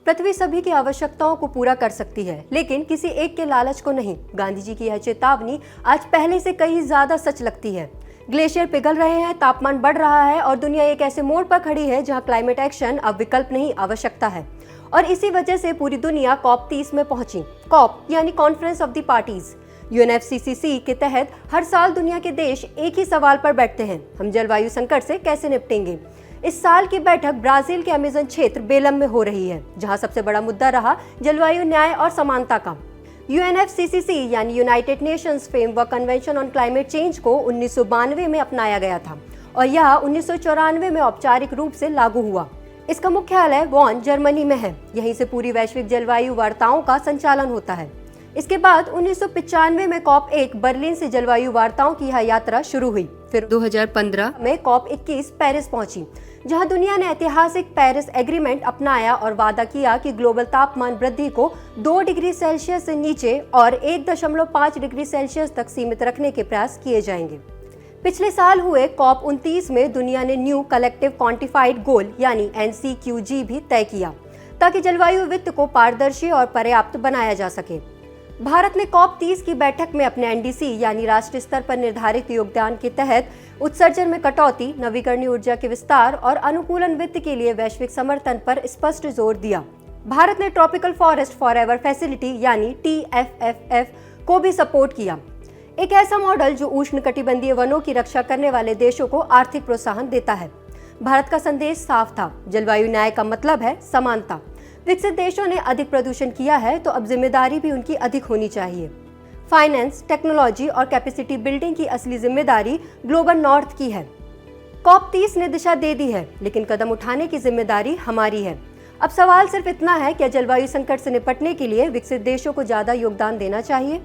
पृथ्वी सभी की आवश्यकताओं को पूरा कर सकती है, लेकिन किसी एक के लालच को नहीं। गांधी जी की यह चेतावनी आज पहले से कहीं ज्यादा सच लगती है। ग्लेशियर पिघल रहे हैं, तापमान बढ़ रहा है और दुनिया एक ऐसे मोड़ पर खड़ी है जहां क्लाइमेट एक्शन अब विकल्प नहीं, आवश्यकता है। और इसी वजह से पूरी दुनिया COP 30 में पहुंची। COP यानी conference of the parties. UNFCCC के तहत हर साल दुनिया के देश एक ही सवाल पर बैठते हैं, हम जलवायु संकट से कैसे निपटेंगे। इस साल की बैठक ब्राजील के अमेज़न क्षेत्र बेलम में हो रही है, जहां सबसे बड़ा मुद्दा रहा जलवायु न्याय और समानता का। UNFCCC यानी United Nations framework convention on climate change को 1992 में अपनाया गया था और यह 1994 में औपचारिक रूप से लागू हुआ। इसका मुख्यालय वॉन, जर्मनी में है। यहीं से पूरी वैश्विक जलवायु वार्ताओं का संचालन होता है। इसके बाद 1995 में COP 1 बर्लिन से जलवायु वार्ताओं की यह यात्रा शुरू हुई। फिर 2015 में COP 21 पेरिस पहुंची, जहां दुनिया ने ऐतिहासिक पेरिस एग्रीमेंट अपनाया और वादा किया कि ग्लोबल तापमान वृद्धि को 2 डिग्री सेल्सियस से नीचे और 1.5 डिग्री सेल्सियस तक सीमित रखने के प्रयास किए जाएंगे। पिछले साल हुए COP 29 में दुनिया ने न्यू कलेक्टिव क्वांटिफाइड गोल यानी NCQG भी तय किया, ताकि जलवायु वित्त को पारदर्शी और पर्याप्त बनाया जा सके। भारत ने COP 30 की बैठक में अपने NDC यानी राष्ट्रीय स्तर पर निर्धारित योगदान के तहत उत्सर्जन में कटौती, नवीकरणीय ऊर्जा के विस्तार और अनुकूलन वित्त के लिए वैश्विक समर्थन पर स्पष्ट जोर दिया। भारत ने ट्रॉपिकल फॉरेस्ट फॉरएवर फैसिलिटी यानी TFFF को भी सपोर्ट किया, एक ऐसा मॉडल जो उष्णकटिबंधीय वनों की रक्षा करने वाले देशों को आर्थिक प्रोत्साहन देता है। भारत का संदेश साफ था, जलवायु न्याय का मतलब है समानता। विकसित देशों ने अधिक प्रदूषण किया है तो अब जिम्मेदारी भी उनकी अधिक होनी चाहिए। फाइनेंस, टेक्नोलॉजी और कैपेसिटी बिल्डिंग की असली जिम्मेदारी ग्लोबल नॉर्थ की है। COP 30 ने दिशा दे दी है, लेकिन कदम उठाने की जिम्मेदारी हमारी है। अब सवाल सिर्फ इतना है, क्या जलवायु संकट से निपटने के लिए विकसित देशों को ज्यादा योगदान देना चाहिए